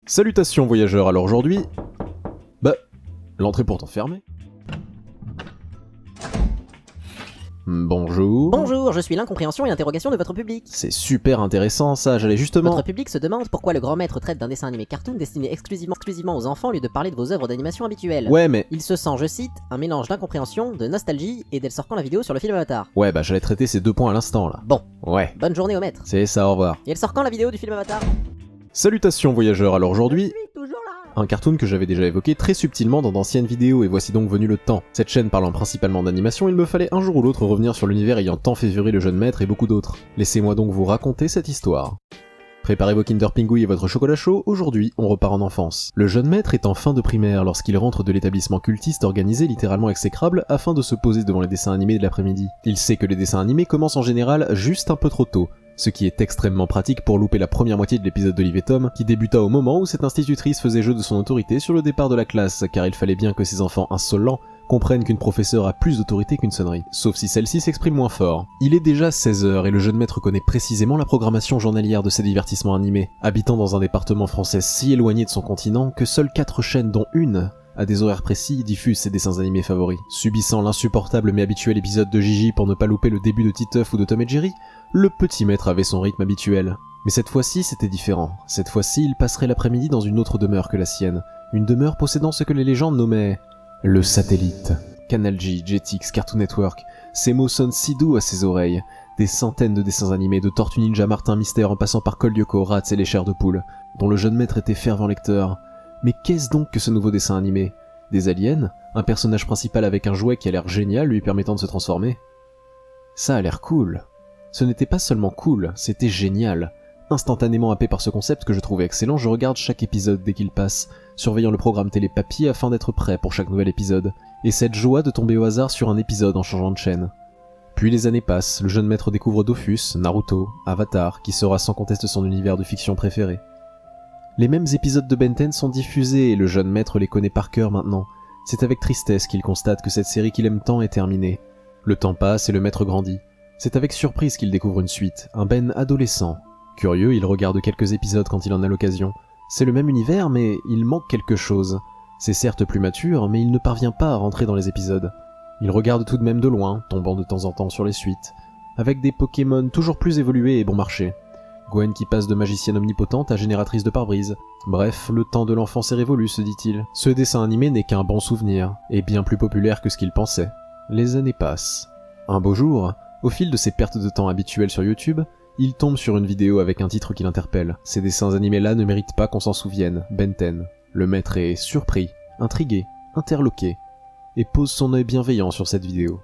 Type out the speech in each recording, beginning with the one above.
Salutations voyageurs, alors aujourd'hui... l'entrée pourtant fermée. Bonjour. Bonjour, je suis l'incompréhension et l'interrogation de votre public. C'est super intéressant ça, j'allais justement... Votre public se demande pourquoi le grand maître traite d'un dessin animé cartoon destiné exclusivement aux enfants au lieu de parler de vos œuvres d'animation habituelles. Ouais mais... Il se sent, je cite, un mélange d'incompréhension, de nostalgie et d'elle sortant la vidéo sur le film Avatar. Ouais j'allais traiter ces deux points à l'instant là. Bon. Ouais. Bonne journée au maître. C'est ça, au revoir. Et elle sort quand la vidéo du film Avatar? Salutations voyageurs, alors aujourd'hui... toujours là. Un cartoon que j'avais déjà évoqué très subtilement dans d'anciennes vidéos, et voici donc venu le temps. Cette chaîne parlant principalement d'animation, il me fallait un jour ou l'autre revenir sur l'univers ayant tant fait vibrer le jeune maître et beaucoup d'autres. Laissez-moi donc vous raconter cette histoire. Préparez vos Kinder Pingouis et votre chocolat chaud, aujourd'hui on repart en enfance. Le jeune maître est en fin de primaire lorsqu'il rentre de l'établissement cultiste organisé littéralement exécrable afin de se poser devant les dessins animés de l'après-midi. Il sait que les dessins animés commencent en général juste un peu trop tôt, ce qui est extrêmement pratique pour louper la première moitié de l'épisode d'Olive et Tom, qui débuta au moment où cette institutrice faisait jeu de son autorité sur le départ de la classe, car il fallait bien que ces enfants insolents comprennent qu'une professeure a plus d'autorité qu'une sonnerie, sauf si celle-ci s'exprime moins fort. Il est déjà 16h et le jeune maître connaît précisément la programmation journalière de ces divertissements animés, habitant dans un département français si éloigné de son continent que seules 4 chaînes dont une à des horaires précis diffusent ses dessins animés favoris. Subissant l'insupportable mais habituel épisode de Gigi pour ne pas louper le début de Titeuf ou de Tom et Jerry, le petit maître avait son rythme habituel. Mais cette fois-ci, c'était différent. Cette fois-ci, il passerait l'après-midi dans une autre demeure que la sienne. Une demeure possédant ce que les légendes nommaient le satellite. Canal J, Jetix, Cartoon Network, ces mots sonnent si doux à ses oreilles. Des centaines de dessins animés, de Tortue Ninja, Martin Mystère en passant par Col Lyoko, Rats et les chairs de poule, dont le jeune maître était fervent lecteur. Mais qu'est-ce donc que ce nouveau dessin animé? Des aliens? Un personnage principal avec un jouet qui a l'air génial lui permettant de se transformer? Ça a l'air cool. Ce n'était pas seulement cool, c'était génial. Instantanément happé par ce concept que je trouvais excellent, je regarde chaque épisode dès qu'il passe, surveillant le programme télé papier afin d'être prêt pour chaque nouvel épisode, et cette joie de tomber au hasard sur un épisode en changeant de chaîne. Puis les années passent, le jeune maître découvre Dofus, Naruto, Avatar, qui sera sans conteste son univers de fiction préféré. Les mêmes épisodes de Ben 10 sont diffusés et le jeune maître les connaît par cœur maintenant. C'est avec tristesse qu'il constate que cette série qu'il aime tant est terminée. Le temps passe et le maître grandit. C'est avec surprise qu'il découvre une suite, un Ben adolescent. Curieux, il regarde quelques épisodes quand il en a l'occasion. C'est le même univers, mais il manque quelque chose. C'est certes plus mature, mais il ne parvient pas à rentrer dans les épisodes. Il regarde tout de même de loin, tombant de temps en temps sur les suites, avec des Pokémon toujours plus évolués et bon marché. Gwen qui passe de magicienne omnipotente à génératrice de pare-brise. Bref, le temps de l'enfance est révolu, se dit-il. Ce dessin animé n'est qu'un bon souvenir, et bien plus populaire que ce qu'il pensait. Les années passent. Un beau jour, au fil de ses pertes de temps habituelles sur YouTube, il tombe sur une vidéo avec un titre qui l'interpelle. Ces dessins animés-là ne méritent pas qu'on s'en souvienne. Ben 10. Le maître est surpris, intrigué, interloqué, et pose son œil bienveillant sur cette vidéo.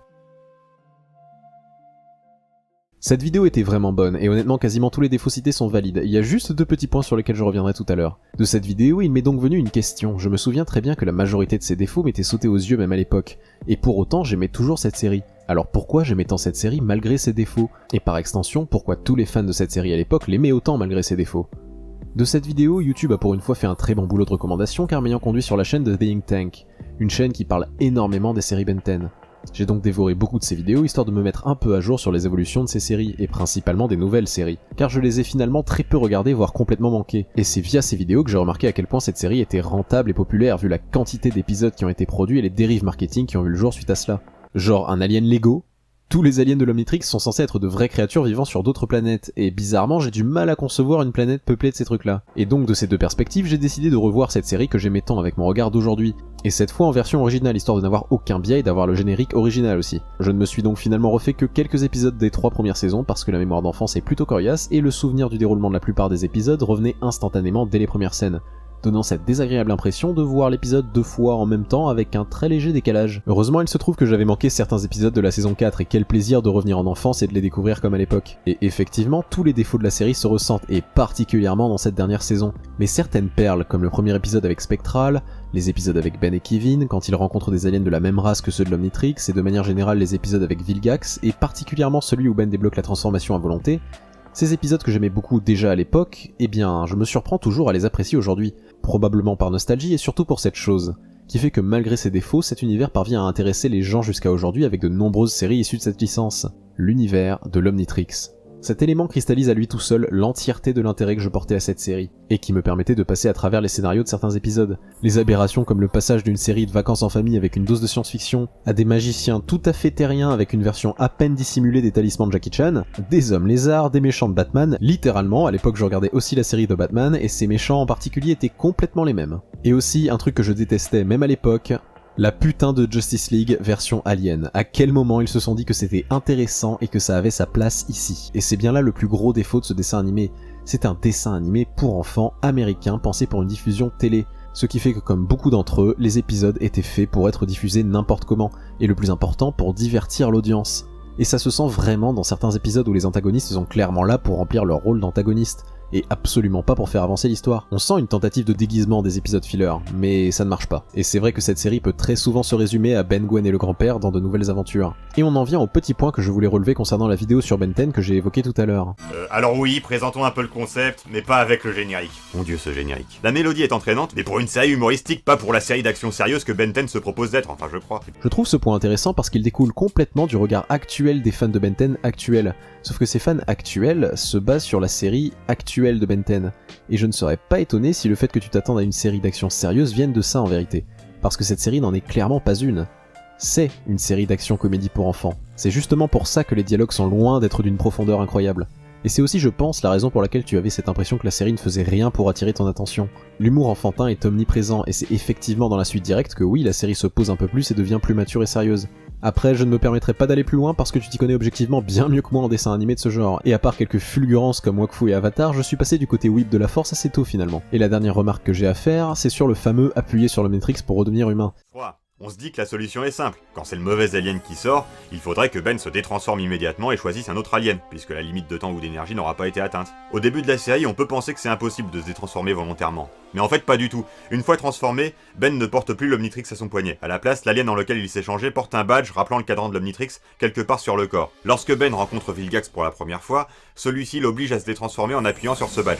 Cette vidéo était vraiment bonne, et honnêtement quasiment tous les défauts cités sont valides. Il y a juste 2 petits points sur lesquels je reviendrai tout à l'heure. De cette vidéo, il m'est donc venu une question. Je me souviens très bien que la majorité de ces défauts m'étaient sautés aux yeux même à l'époque, et pour autant j'aimais toujours cette série. Alors pourquoi j'aimais tant cette série malgré ses défauts? Et par extension, pourquoi tous les fans de cette série à l'époque l'aimaient autant malgré ses défauts? De cette vidéo, YouTube a pour une fois fait un très bon boulot de recommandation car m'ayant conduit sur la chaîne de The Ink Tank, une chaîne qui parle énormément des séries Ben 10. J'ai donc dévoré beaucoup de ces vidéos histoire de me mettre un peu à jour sur les évolutions de ces séries, et principalement des nouvelles séries, car je les ai finalement très peu regardées voire complètement manquées. Et c'est via ces vidéos que j'ai remarqué à quel point cette série était rentable et populaire vu la quantité d'épisodes qui ont été produits et les dérives marketing qui ont vu le jour suite à cela. Genre un alien Lego. Tous les aliens de l'Omnitrix sont censés être de vraies créatures vivant sur d'autres planètes, et bizarrement j'ai du mal à concevoir une planète peuplée de ces trucs-là. Et donc de ces 2 perspectives, j'ai décidé de revoir cette série que j'aimais tant avec mon regard d'aujourd'hui, et cette fois en version originale, histoire de n'avoir aucun biais et d'avoir le générique original aussi. Je ne me suis donc finalement refait que quelques épisodes des 3 premières saisons, parce que la mémoire d'enfance est plutôt coriace, et le souvenir du déroulement de la plupart des épisodes revenait instantanément dès les premières scènes, donnant cette désagréable impression de voir l'épisode 2 fois en même temps avec un très léger décalage. Heureusement, il se trouve que j'avais manqué certains épisodes de la saison 4 et quel plaisir de revenir en enfance et de les découvrir comme à l'époque. Et effectivement, tous les défauts de la série se ressentent, et particulièrement dans cette dernière saison. Mais certaines perles, comme le premier épisode avec Spectral, les épisodes avec Ben et Kevin, quand ils rencontrent des aliens de la même race que ceux de l'Omnitrix, et de manière générale les épisodes avec Vilgax, et particulièrement celui où Ben débloque la transformation à volonté, ces épisodes que j'aimais beaucoup déjà à l'époque, eh bien, je me surprends toujours à les apprécier aujourd'hui, probablement par nostalgie et surtout pour cette chose, qui fait que malgré ses défauts, cet univers parvient à intéresser les gens jusqu'à aujourd'hui avec de nombreuses séries issues de cette licence. L'univers de l'Omnitrix. Cet élément cristallise à lui tout seul l'entièreté de l'intérêt que je portais à cette série, et qui me permettait de passer à travers les scénarios de certains épisodes. Les aberrations comme le passage d'une série de vacances en famille avec une dose de science-fiction, à des magiciens tout à fait terriens avec une version à peine dissimulée des talismans de Jackie Chan, des hommes lézards, des méchants de Batman, littéralement, à l'époque je regardais aussi la série de Batman, et ces méchants en particulier étaient complètement les mêmes. Et aussi, un truc que je détestais même à l'époque, la putain de Justice League version Alien. À quel moment ils se sont dit que c'était intéressant et que ça avait sa place ici. Et c'est bien là le plus gros défaut de ce dessin animé. C'est un dessin animé pour enfants américain pensé pour une diffusion télé. Ce qui fait que comme beaucoup d'entre eux, les épisodes étaient faits pour être diffusés n'importe comment. Et le plus important, pour divertir l'audience. Et ça se sent vraiment dans certains épisodes où les antagonistes sont clairement là pour remplir leur rôle d'antagoniste. Et absolument pas pour faire avancer l'histoire. On sent une tentative de déguisement des épisodes filler, mais ça ne marche pas. Et c'est vrai que cette série peut très souvent se résumer à Ben, Gwen et le grand-père dans de nouvelles aventures. Et on en vient au petit point que je voulais relever concernant la vidéo sur Ben 10 que j'ai évoqué tout à l'heure. Alors oui, présentons un peu le concept, mais pas avec le générique. Mon dieu, ce générique. La mélodie est entraînante, mais pour une série humoristique, pas pour la série d'action sérieuse que Ben 10 se propose d'être, enfin je crois. Je trouve ce point intéressant parce qu'il découle complètement du regard actuel des fans de Ben 10 actuels. Sauf que ces fans actuels se basent sur la série actuelle de Ben 10. Et je ne serais pas étonné si le fait que tu t'attendes à une série d'action sérieuse vienne de ça en vérité. Parce que cette série n'en est clairement pas une. C'est une série d'action comédie pour enfants. C'est justement pour ça que les dialogues sont loin d'être d'une profondeur incroyable. Et c'est aussi, je pense, la raison pour laquelle tu avais cette impression que la série ne faisait rien pour attirer ton attention. L'humour enfantin est omniprésent, et c'est effectivement dans la suite directe que oui, la série se pose un peu plus et devient plus mature et sérieuse. Après, je ne me permettrai pas d'aller plus loin parce que tu t'y connais objectivement bien mieux que moi en dessin animé de ce genre, et à part quelques fulgurances comme Wakfu et Avatar, je suis passé du côté whip de la force assez tôt finalement. Et la dernière remarque que j'ai à faire, c'est sur le fameux appuyer sur l'Omnitrix pour redevenir humain. On se dit que la solution est simple. Quand c'est le mauvais alien qui sort, il faudrait que Ben se détransforme immédiatement et choisisse un autre alien, puisque la limite de temps ou d'énergie n'aura pas été atteinte. Au début de la série, on peut penser que c'est impossible de se détransformer volontairement. Mais en fait, pas du tout. Une fois transformé, Ben ne porte plus l'Omnitrix à son poignet. À la place, l'alien dans lequel il s'est changé porte un badge rappelant le cadran de l'Omnitrix quelque part sur le corps. Lorsque Ben rencontre Vilgax pour la première fois, celui-ci l'oblige à se détransformer en appuyant sur ce badge.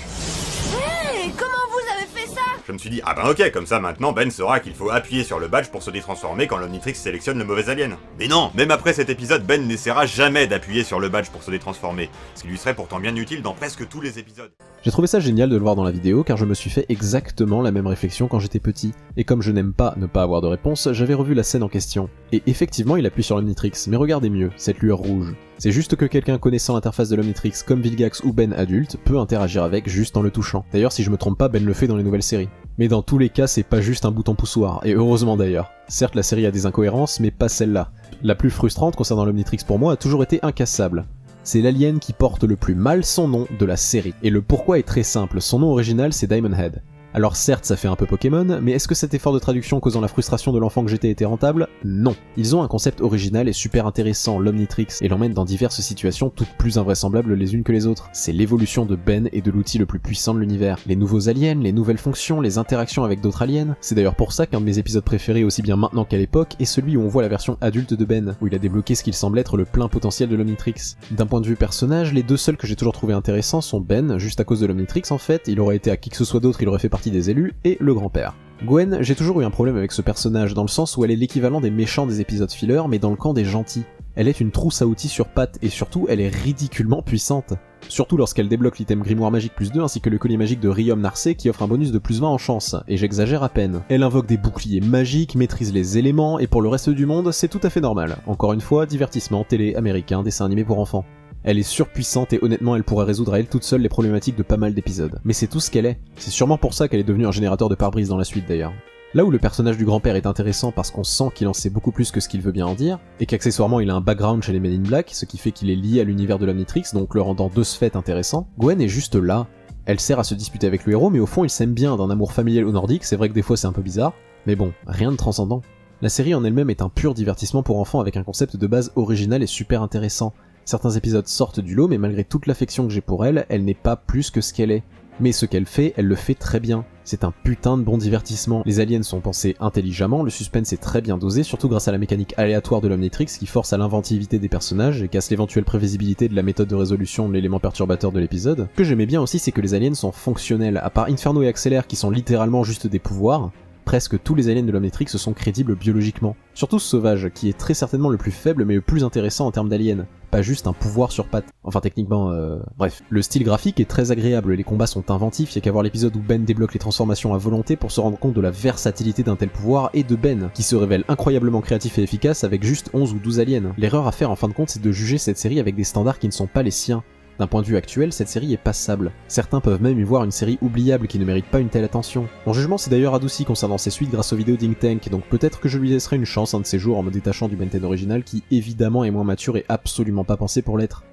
Je me suis dit, ah ben ok, comme ça maintenant Ben saura qu'il faut appuyer sur le badge pour se détransformer quand l'Omnitrix sélectionne le mauvais alien. Mais non, même après cet épisode, Ben n'essaiera jamais d'appuyer sur le badge pour se détransformer, ce qui lui serait pourtant bien utile dans presque tous les épisodes. J'ai trouvé ça génial de le voir dans la vidéo car je me suis fait exactement la même réflexion quand j'étais petit, et comme je n'aime pas ne pas avoir de réponse, j'avais revu la scène en question. Et effectivement il appuie sur l'Omnitrix, mais regardez mieux, cette lueur rouge. C'est juste que quelqu'un connaissant l'interface de l'Omnitrix comme Vilgax ou Ben adulte peut interagir avec juste en le touchant. D'ailleurs si je me trompe pas, Ben le fait dans les nouvelles séries. Mais dans tous les cas c'est pas juste un bouton poussoir, et heureusement d'ailleurs. Certes la série a des incohérences, mais pas celle-là. La plus frustrante concernant l'Omnitrix pour moi a toujours été incassable. C'est l'alien qui porte le plus mal son nom de la série. Et le pourquoi est très simple, son nom original c'est Diamond Head. Alors certes ça fait un peu Pokémon, mais est-ce que cet effort de traduction causant la frustration de l'enfant que j'étais était rentable? Non. Ils ont un concept original et super intéressant, l'Omnitrix, et l'emmènent dans diverses situations toutes plus invraisemblables les unes que les autres. C'est l'évolution de Ben et de l'outil le plus puissant de l'univers. Les nouveaux aliens, les nouvelles fonctions, les interactions avec d'autres aliens. C'est d'ailleurs pour ça qu'un de mes épisodes préférés aussi bien maintenant qu'à l'époque est celui où on voit la version adulte de Ben, où il a débloqué ce qu'il semble être le plein potentiel de l'Omnitrix. D'un point de vue personnage, les deux seuls que j'ai toujours trouvé intéressants sont Ben, juste à cause de l'Omnitrix en fait, il aurait été à qui que ce soit d'autre, il aurait fait partie des élus, et le grand-père. Gwen, j'ai toujours eu un problème avec ce personnage, dans le sens où elle est l'équivalent des méchants des épisodes filler, mais dans le camp des gentils. Elle est une trousse à outils sur pattes, et surtout, elle est ridiculement puissante. Surtout lorsqu'elle débloque l'item Grimoire Magique plus 2 ainsi que le collier magique de Riom Narcé qui offre un bonus de plus 20 en chance, et j'exagère à peine. Elle invoque des boucliers magiques, maîtrise les éléments, et pour le reste du monde, c'est tout à fait normal. Encore une fois, divertissement, télé, américain, dessin animé pour enfants. Elle est surpuissante et honnêtement elle pourrait résoudre à elle toute seule les problématiques de pas mal d'épisodes. Mais c'est tout ce qu'elle est. C'est sûrement pour ça qu'elle est devenue un générateur de pare-brise dans la suite d'ailleurs. Là où le personnage du grand-père est intéressant parce qu'on sent qu'il en sait beaucoup plus que ce qu'il veut bien en dire, et qu'accessoirement il a un background chez les Men in Black, ce qui fait qu'il est lié à l'univers de l'Omnitrix, donc le rendant de ce fait intéressant, Gwen est juste là. Elle sert à se disputer avec le héros, mais au fond ils s'aiment bien d'un amour familial ou nordique, c'est vrai que des fois c'est un peu bizarre, mais bon, rien de transcendant. La série en elle-même est un pur divertissement pour enfants avec un concept de base original et super intéressant. Certains épisodes sortent du lot, mais malgré toute l'affection que j'ai pour elle, elle n'est pas plus que ce qu'elle est. Mais ce qu'elle fait, elle le fait très bien. C'est un putain de bon divertissement. Les aliens sont pensés intelligemment, le suspense est très bien dosé, surtout grâce à la mécanique aléatoire de l'Omnitrix qui force à l'inventivité des personnages et casse l'éventuelle prévisibilité de la méthode de résolution de l'élément perturbateur de l'épisode. Ce que j'aimais bien aussi, c'est que les aliens sont fonctionnels, à part Inferno et Axeler qui sont littéralement juste des pouvoirs. Presque tous les aliens de l'Omnitrix sont crédibles biologiquement. Surtout ce sauvage, qui est très certainement le plus faible mais le plus intéressant en termes d'alien. Pas juste un pouvoir sur pattes. Enfin techniquement, bref. Le style graphique est très agréable, les combats sont inventifs, y'a qu'à voir l'épisode où Ben débloque les transformations à volonté pour se rendre compte de la versatilité d'un tel pouvoir, et de Ben, qui se révèle incroyablement créatif et efficace avec juste 11 ou 12 aliens. L'erreur à faire en fin de compte, c'est de juger cette série avec des standards qui ne sont pas les siens. D'un point de vue actuel, cette série est passable. Certains peuvent même y voir une série oubliable qui ne mérite pas une telle attention. Mon jugement s'est d'ailleurs adouci concernant ces suites grâce aux vidéos Think Tank, donc peut-être que je lui laisserai une chance un de ces jours en me détachant du Ben 10 original qui évidemment est moins mature et absolument pas pensé pour l'être.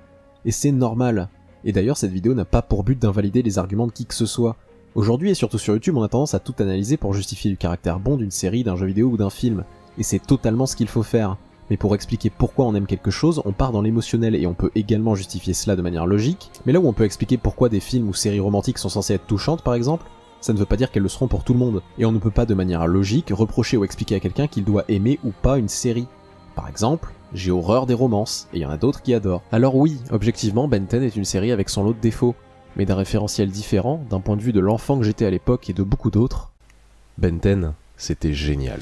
Et c'est normal. Et d'ailleurs cette vidéo n'a pas pour but d'invalider les arguments de qui que ce soit. Aujourd'hui et surtout sur YouTube on a tendance à tout analyser pour justifier du caractère bon d'une série, d'un jeu vidéo ou d'un film. Et c'est totalement ce qu'il faut faire. Mais pour expliquer pourquoi on aime quelque chose, on part dans l'émotionnel et on peut également justifier cela de manière logique, mais là où on peut expliquer pourquoi des films ou séries romantiques sont censées être touchantes par exemple, ça ne veut pas dire qu'elles le seront pour tout le monde, et on ne peut pas de manière logique reprocher ou expliquer à quelqu'un qu'il doit aimer ou pas une série. Par exemple, j'ai horreur des romances, et il y en a d'autres qui adorent. Alors oui, objectivement, Ben 10 est une série avec son lot de défauts, mais d'un référentiel différent, d'un point de vue de l'enfant que j'étais à l'époque et de beaucoup d'autres, Ben 10, c'était génial.